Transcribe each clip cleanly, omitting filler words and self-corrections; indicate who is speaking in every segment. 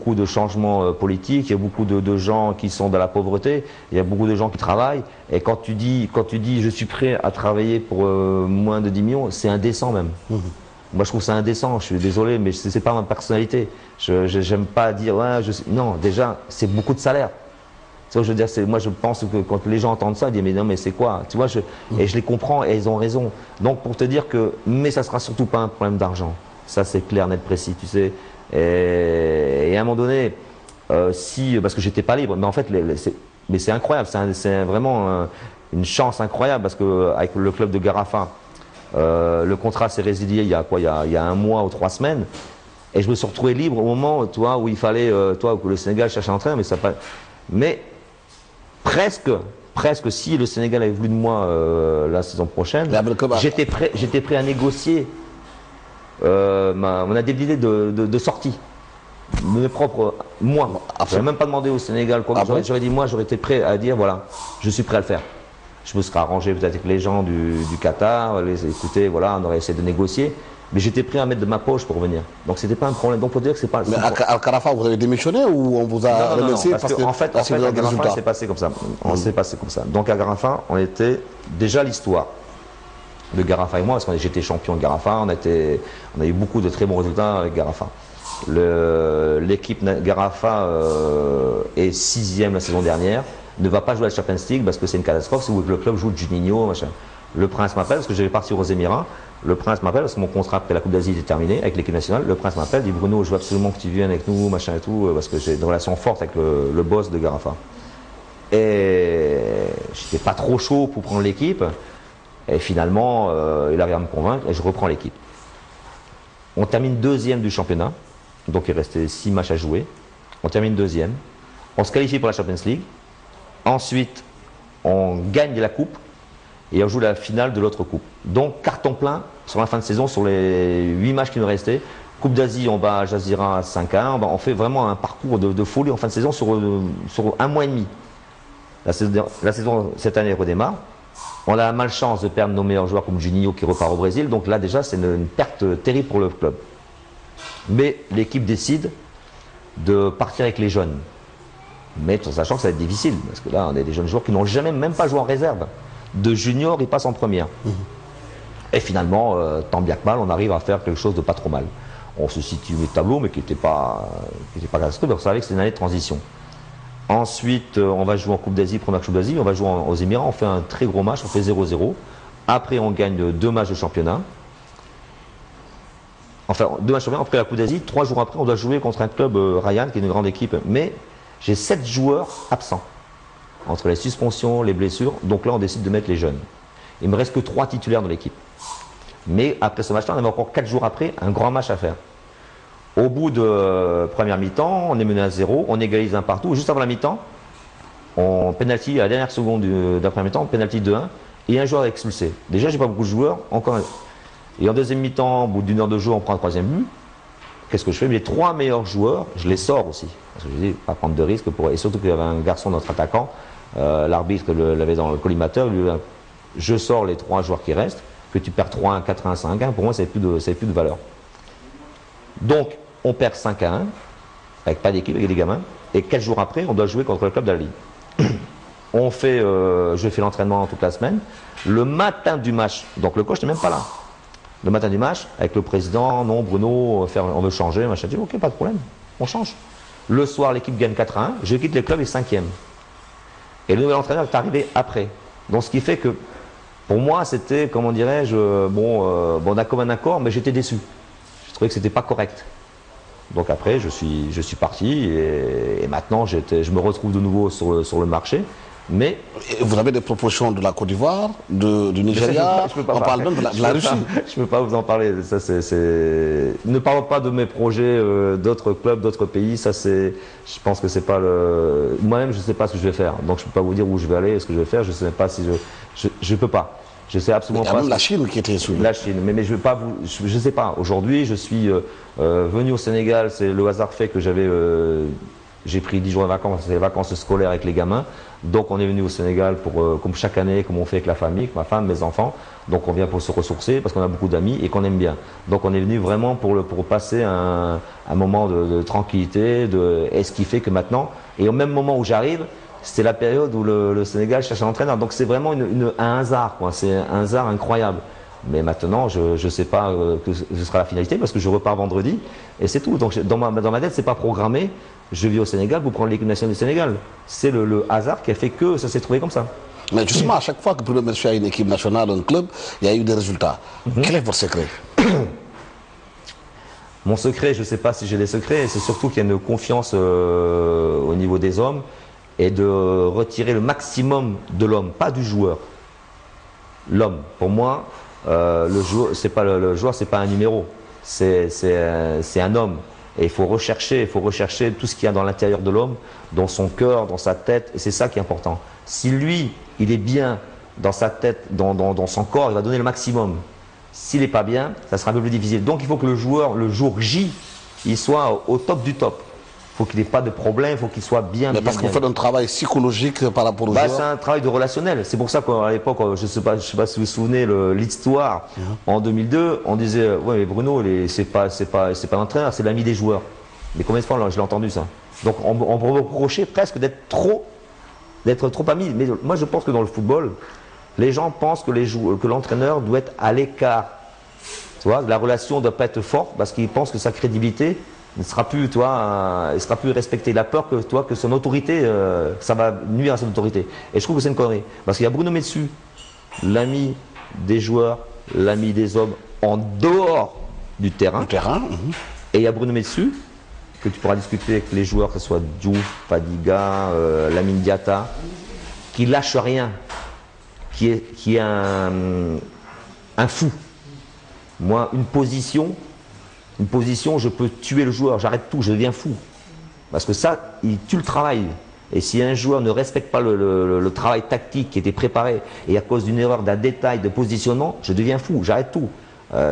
Speaker 1: beaucoup de changements politiques, il y a beaucoup de gens qui sont dans la pauvreté, il y a beaucoup de gens qui travaillent. Et quand tu dis je suis prêt à travailler pour moins de 10 millions, c'est indécent même. Moi, je trouve ça indécent. Je suis désolé, mais c'est pas ma personnalité. J'aime pas dire ouais, non. Déjà, c'est beaucoup de salaire. Je veux dire, moi je pense que quand les gens entendent ça, ils disent mais non mais c'est quoi, tu vois, et je les comprends et ils ont raison. Donc pour te dire que, mais ça sera surtout pas un problème d'argent, ça c'est clair, net, précis, tu sais. Et à un moment donné, parce que j'étais pas libre, mais en fait, mais c'est incroyable, c'est vraiment une chance incroyable parce que avec le club de Garafa, le contrat s'est résilié il y a quoi, il y a 1 mois ou 3 semaines. Et je me suis retrouvé libre au moment, toi, où il fallait, que le Sénégal cherche un entraîneur, mais presque, si le Sénégal avait voulu de moi la saison prochaine, j'étais prêt à négocier mon indemnité de sortie. Mes propres, moi. Je n'avais même pas demandé au Sénégal quoi. J'aurais dit, moi, j'aurais été prêt à dire, voilà, je suis prêt à le faire. Je me serais arrangé peut-être avec les gens du Qatar, écoutez, voilà, on aurait essayé de négocier. Mais j'étais prêt à mettre de ma poche pour venir. Donc c'était pas un problème. Donc pour dire que c'est pas.
Speaker 2: Mais à Carafa, vous avez démissionné ou on vous a remercié
Speaker 1: parce qu'en fait, à Garafa, c'est passé comme ça. On s'est passé comme ça. Donc à Garafa, on était déjà l'histoire de Garafa et moi, parce que j'étais champion de Garafa. On a eu beaucoup de très bons résultats avec Garafa. L'équipe Garafa est 6e la saison dernière. Ne va pas jouer à la Champions League parce que c'est une catastrophe. C'est où le club joue de Juninho, machin. Le Prince m'appelle parce que j'allais partir aux Émirats. Le Prince m'appelle parce que mon contrat après la Coupe d'Asie était terminé avec l'équipe nationale. Le Prince m'appelle, dit Bruno, je veux absolument que tu viennes avec nous, machin et tout, parce que j'ai une relation forte avec le boss de Garafa. Et j'étais pas trop chaud pour prendre l'équipe. Et finalement, il arrive à me convaincre et je reprends l'équipe. On termine 2e du championnat. Donc il restait 6 matchs à jouer. On termine 2e. On se qualifie pour la Champions League. Ensuite, on gagne la coupe. Et on joue la finale de l'autre coupe. Donc carton plein sur la fin de saison, sur les 8 matchs qui nous restaient. Coupe d'Asie, on bat Jazeera 5-1. On fait vraiment un parcours de folie en fin de saison sur 1 mois et demi. La saison cette année redémarre. On a la malchance de perdre nos meilleurs joueurs comme Juninho qui repart au Brésil. Donc là déjà c'est une perte terrible pour le club. Mais l'équipe décide de partir avec les jeunes. Mais tout en sachant que ça va être difficile. Parce que là on a des jeunes joueurs qui n'ont jamais même pas joué en réserve. De junior, il passe en première. Et finalement, tant bien que mal, on arrive à faire quelque chose de pas trop mal. On se situe au tableau, mais qui n'était pas catastrophique. Donc, on savait que c'était une année de transition. Ensuite, on va jouer en Coupe d'Asie, première Coupe d'Asie. On va jouer aux Émirats. On fait un très gros match. On fait 0-0. Après, on gagne 2 matchs de championnat. Enfin, 2 matchs de championnat. Après la Coupe d'Asie, 3 jours après, on doit jouer contre un club Ryan, qui est une grande équipe. Mais j'ai 7 joueurs absents. Entre les suspensions, les blessures, donc là on décide de mettre les jeunes. Il me reste que 3 titulaires dans l'équipe. Mais après ce match-là, on avait encore 4 jours après un grand match à faire. Au bout de première mi-temps, on est mené à 0, on égalise un partout. Juste avant la mi-temps, on pénalty à la dernière seconde de la première mi-temps, pénalty 2-1, et un joueur est expulsé. Déjà, j'ai pas beaucoup de joueurs, encore. Et en deuxième mi-temps, au bout d'1 heure de jeu, on prend un 3e but. Qu'est-ce que je fais? Les 3 meilleurs joueurs, je les sors aussi. Parce que je dis, pas prendre de risques et surtout qu'il y avait un garçon, notre attaquant. L'arbitre l'avait dans le collimateur, je sors les 3 joueurs qui restent, que tu perds 3-1, 4-1, 5-1, pour moi ça n'avait plus de valeur. Donc on perd 5-1, avec pas d'équipe, avec des gamins, et 4 jours après on doit jouer contre le club de la Ligue. Je fais l'entraînement toute la semaine. Le matin du match, donc le coach n'est même pas là. Le matin du match, avec le président, non Bruno, on veut changer, machin, je dis ok, pas de problème, on change. Le soir l'équipe gagne 4-1, je quitte le club et 5e. Et le nouvel entraîneur est arrivé après. Donc ce qui fait que, pour moi, c'était, comment dirais-je, on a comme un accord, mais j'étais déçu. Je trouvais que c'était pas correct. Donc après, je suis parti et maintenant, je me retrouve de nouveau sur le marché. Mais
Speaker 2: vous avez des propositions de la Côte d'Ivoire, du Nigeria, on parle même de la Russie.
Speaker 1: Je ne peux pas vous en parler. Ça, ne parlons pas de mes projets d'autres clubs, d'autres pays. Ça, je pense que c'est pas le. Moi-même, je ne sais pas ce que je vais faire. Donc, je ne peux pas vous dire où je vais aller, ce que je vais faire. Je ne sais pas si je peux pas. Je sais absolument pas.
Speaker 2: Même la Chine qui était soumise.
Speaker 1: La Chine, mais je ne veux pas vous. Je ne sais pas. Aujourd'hui, je suis venu au Sénégal. C'est le hasard fait que j'avais J'ai pris 10 jours de vacances, c'est les vacances scolaires avec les gamins. Donc on est venu au Sénégal pour, comme chaque année, comme on fait avec la famille, avec ma femme, mes enfants. Donc on vient pour se ressourcer parce qu'on a beaucoup d'amis et qu'on aime bien. Donc on est venu vraiment pour passer un moment de tranquillité, et ce qui fait que maintenant, et au même moment où j'arrive, c'était la période où le Sénégal cherche un entraîneur. Donc c'est vraiment un hasard, quoi. C'est un hasard incroyable. Mais maintenant, je ne sais pas que ce sera la finalité parce que je repars vendredi et c'est tout. Donc dans ma tête, c'est pas programmé. Je vis au Sénégal pour prendre l'équipe nationale du Sénégal. C'est le hasard qui a fait que ça s'est trouvé comme ça.
Speaker 2: Mais justement, à chaque fois que le monsieur a une équipe nationale, un club, il y a eu des résultats. Quel est votre secret?
Speaker 1: Mon secret, je ne sais pas si j'ai des secrets, c'est surtout qu'il y a une confiance au niveau des hommes et de retirer le maximum de l'homme, pas du joueur. L'homme, pour moi, le joueur, c'est pas un numéro, c'est un homme. Et il faut rechercher tout ce qu'il y a dans l'intérieur de l'homme, dans son cœur, dans sa tête, et c'est ça qui est important. Si lui, il est bien dans sa tête, dans son corps, il va donner le maximum. S'il n'est pas bien, ça sera un peu plus difficile. Donc il faut que le joueur, le jour J, il soit au top du top. Il faut qu'il n'ait pas de problème, il faut qu'il soit bien.
Speaker 2: Mais parce qu'on fait un travail psychologique par rapport aux joueurs.
Speaker 1: C'est un travail de relationnel. C'est pour ça qu'à l'époque, je ne sais pas si vous vous souvenez, l'histoire, en 2002, on disait, ouais, mais Bruno, c'est pas l'entraîneur, c'est l'ami des joueurs. Mais combien de fois je l'ai entendu ça? Donc on peut reprocher presque d'être trop amis. Mais moi je pense que dans le football, les gens pensent que l'entraîneur doit être à l'écart. Tu vois, la relation ne doit pas être forte parce qu'ils pensent que sa crédibilité ne sera plus, il sera plus respecté. Il a peur que son autorité, ça va nuire à son autorité. Et je trouve que c'est une connerie. Parce qu'il y a Bruno Metsu, l'ami des joueurs, l'ami des hommes, en dehors du terrain. Et il y a Bruno Metsu, que tu pourras discuter avec les joueurs, que ce soit Diouf, Fadiga, Lamine Diatta, qui lâche rien, qui est un fou. Moi, une position, je peux tuer le joueur, j'arrête tout, je deviens fou. Parce que ça, il tue le travail. Et si un joueur ne respecte pas le travail tactique qui était préparé, et à cause d'une erreur, d'un détail, de positionnement, je deviens fou, j'arrête tout.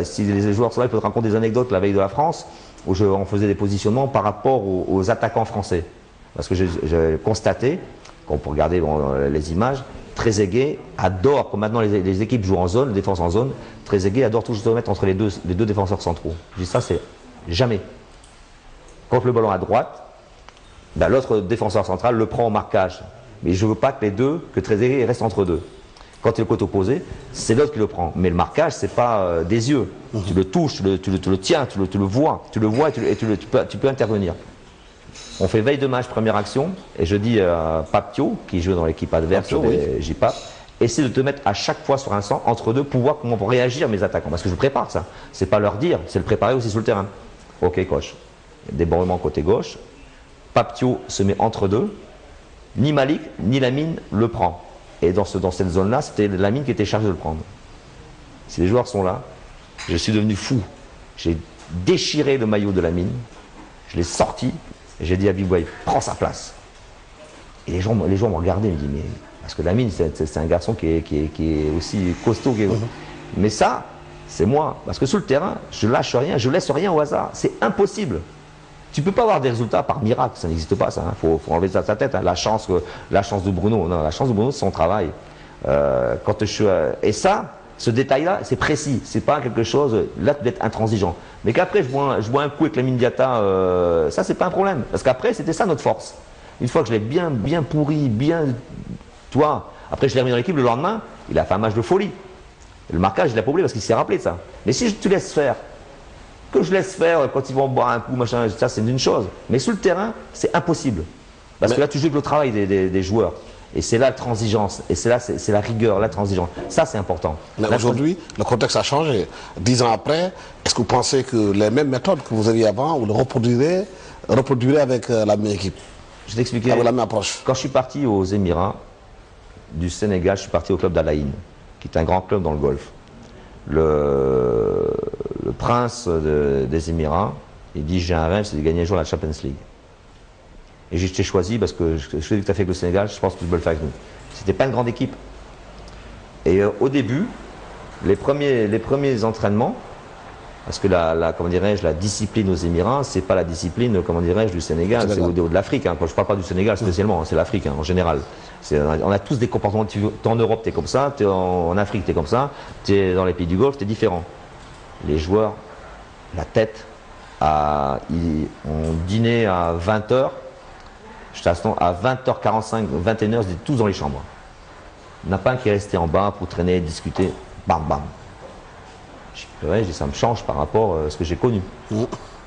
Speaker 1: Si les joueurs sont là, ils peuvent te raconter des anecdotes la veille de la France, où on faisait des positionnements par rapport aux attaquants français. Parce que j'ai constaté, quand on peut regarder les images, Trezeguet adore, comme maintenant les équipes jouent en zone, défense en zone, Trezeguet adore toujours se mettre entre les deux défenseurs centraux. Je dis ça, c'est jamais. Quand le ballon à droite, ben, l'autre défenseur central le prend au marquage. Mais je ne veux pas que Trezeguet reste entre deux. Quand il est le côté opposé, c'est l'autre qui le prend. Mais le marquage, c'est pas des yeux. Tu le touches, tu le tiens, tu le vois et tu peux intervenir. On fait veille de match, première action, et je dis à Papio, qui joue dans l'équipe adverse, J-Pap, essaie de te mettre à chaque fois sur un centre, entre deux, pour voir comment vont réagir mes attaquants. Parce que je prépare ça. C'est pas leur dire, c'est le préparer aussi sur le terrain. Ok, coach. Débordement côté gauche. Papio se met entre deux. Ni Malik, ni Lamine le prend. Et dans cette zone-là, c'était Lamine qui était chargé de le prendre. Si les joueurs sont là, je suis devenu fou. J'ai déchiré le maillot de Lamine, je l'ai sorti, et j'ai dit à Big Boy, prends sa place. Et les gens m'ont regardé, ils me disent, mais parce que Lamine, c'est un garçon qui est aussi costaud. Mais ça, c'est moi. Parce que sur le terrain, je lâche rien, je laisse rien au hasard. C'est impossible. Tu ne peux pas avoir des résultats par miracle, ça n'existe pas, ça. Faut enlever ça de sa tête. Hein. La chance de Bruno, non, la chance de Bruno, c'est son travail. Et ça, ce détail-là, c'est précis. C'est pas quelque chose. Là, tu dois être intransigeant. Mais qu'après, je bois un coup avec Lamine Diatta, ça, c'est pas un problème. Parce qu'après, c'était ça notre force. Une fois que je l'ai bien pourri, après, je l'ai remis dans l'équipe le lendemain, il a fait un match de folie. Le marquage, il l'a pas oublié parce qu'il s'est rappelé de ça. Mais si tu laisses faire, que je laisse faire quand ils vont boire un coup, machin, ça c'est une chose. Mais sur le terrain, c'est impossible. Parce que là, tu joues avec le travail des joueurs. Et c'est là la transigence. Et c'est la rigueur, la transigence. Ça, c'est important.
Speaker 2: Mais aujourd'hui, le contexte a changé. 10 ans après, est-ce que vous pensez que les mêmes méthodes que vous aviez avant, vous les reproduirez avec la même équipe?
Speaker 1: Je t'expliquais.
Speaker 2: La même approche.
Speaker 1: Quand je suis parti aux Émirats du Sénégal, je suis parti au club d'Al-Ain, qui est un grand club dans le Golfe. Le prince des Émirats, il dit j'ai un rêve, c'est de gagner un jour la Champions League. Et j'ai été choisi parce que je sais que tu as fait avec le Sénégal, je pense que tu peux le faire avec nous. C'était pas une grande équipe. Et au début, les premiers entraînements, Parce que comment dirais-je, la discipline aux Émirats, c'est pas la discipline, comment dirais-je, du Sénégal, c'est au de l'Afrique. Hein. Quand je parle pas du Sénégal spécialement, c'est l'Afrique en général. On a tous des comportements. T'es en Europe, t'es comme ça. T'es en Afrique, t'es comme ça. T'es dans les pays du Golfe, t'es différent. Les joueurs, la tête, on dînait à 20h. Je t'attends à 20h45, 21h, ils étaient tous dans les chambres. Il n'y en a pas un qui est resté en bas pour traîner, discuter. Bam, bam. Je dis, ça me change par rapport à ce que j'ai connu.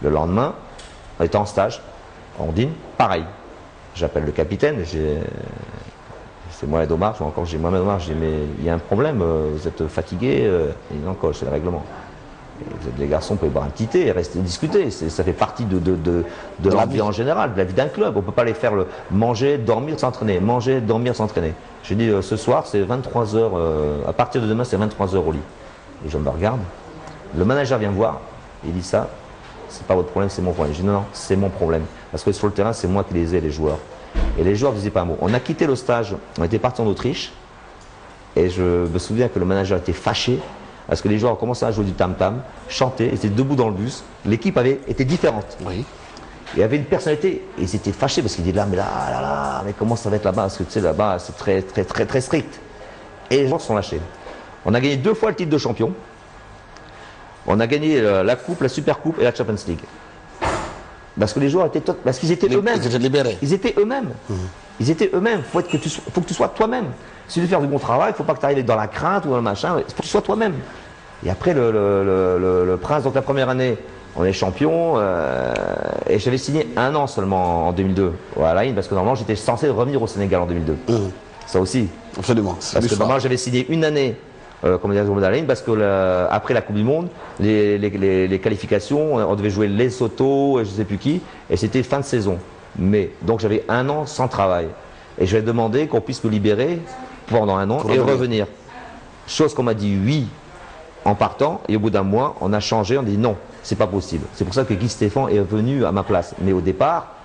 Speaker 1: Le lendemain, on était en stage, on dîne, pareil. J'appelle le capitaine, c'est Mohamed Omar, j'ai Mohamed Omar, je dis, mais il y a un problème, vous êtes fatigué, il dit, non, coach, c'est le règlement. Et vous êtes des garçons, vous pouvez boire un petit thé et rester discuter. Ça fait partie de la vie en général, de la vie d'un club. On ne peut pas les faire manger, dormir, s'entraîner. Manger, dormir, s'entraîner. J'ai dit, ce soir, c'est 23h, à partir de demain, c'est 23h au lit. Et je me regarde. Le manager vient me voir, il dit ça, c'est pas votre problème, c'est mon problème. Je dis non, c'est mon problème. Parce que sur le terrain, c'est moi qui les ai, les joueurs. Et les joueurs ne disaient pas un mot. On a quitté le stage, on était parti en Autriche, et je me souviens que le manager était fâché, parce que les joueurs ont commencé à jouer du tam-tam, chanter, ils étaient debout dans le bus. L'équipe était différente.
Speaker 2: Oui.
Speaker 1: Il y avait une personnalité, et ils étaient fâchés, parce qu'ils disaient là, mais comment ça va être là-bas? Parce que tu sais, là-bas, c'est très strict. Et les gens se sont lâchés. On a gagné 2 fois le titre de champion. On a gagné la coupe, la super coupe et la Champions League. Parce que les joueurs étaient parce qu'ils étaient eux-mêmes.
Speaker 2: Ils étaient libérés.
Speaker 1: Ils étaient eux-mêmes. Ils étaient eux-mêmes. Faut que tu sois toi-même. Si tu veux faire du bon travail, il ne faut pas que tu arrives dans la crainte ou dans le machin. Il faut que tu sois toi-même. Et après le Prince, donc la première année, on est champion. Et j'avais signé 1 an seulement en 2002 à Al Ain, parce que normalement j'étais censé revenir au Sénégal en 2002. Ça aussi.
Speaker 2: Absolument.
Speaker 1: Parce que normalement j'avais signé 1 année. Comme dire Al Ain, parce que après la Coupe du Monde, les qualifications, on devait jouer Lesotho et je ne sais plus qui, et c'était fin de saison. Mais donc j'avais 1 an sans travail. Et je vais demander qu'on puisse me libérer pendant 1 an et revenir. Chose qu'on m'a dit oui en partant, et au bout d'un mois, on a changé, on a dit non, c'est pas possible. C'est pour ça que Guy Stéphane est venu à ma place. Mais au départ,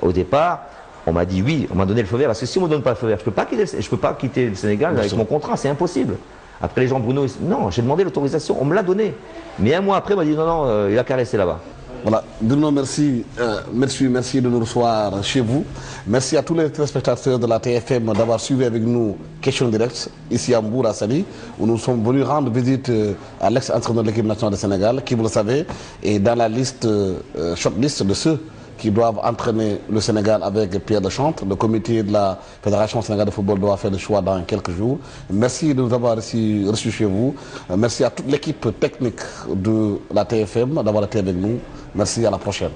Speaker 1: on m'a dit oui, on m'a donné le feu vert, parce que si on ne me donne pas le feu vert, je ne peux pas quitter le Sénégal avec mon contrat, c'est impossible. Après les gens, Bruno, non, j'ai demandé l'autorisation, on me l'a donné. Mais 1 mois après, on m'a dit non, il a qu'à rester là-bas.
Speaker 2: Voilà, Bruno, merci de nous recevoir chez vous. Merci à tous les téléspectateurs de la TFM d'avoir suivi avec nous Question Directe, ici à Mbour, à Saly, où nous sommes venus rendre visite à l'ex-entraîneur de l'équipe nationale du Sénégal, qui, vous le savez, est dans la liste, shortlist de ceux qui doivent entraîner le Sénégal avec Pierre Deschamps. Le comité de la Fédération sénégalaise de football doit faire le choix dans quelques jours. Merci de nous avoir reçus chez vous. Merci à toute l'équipe technique de la TFM d'avoir été avec nous. Merci, à la prochaine.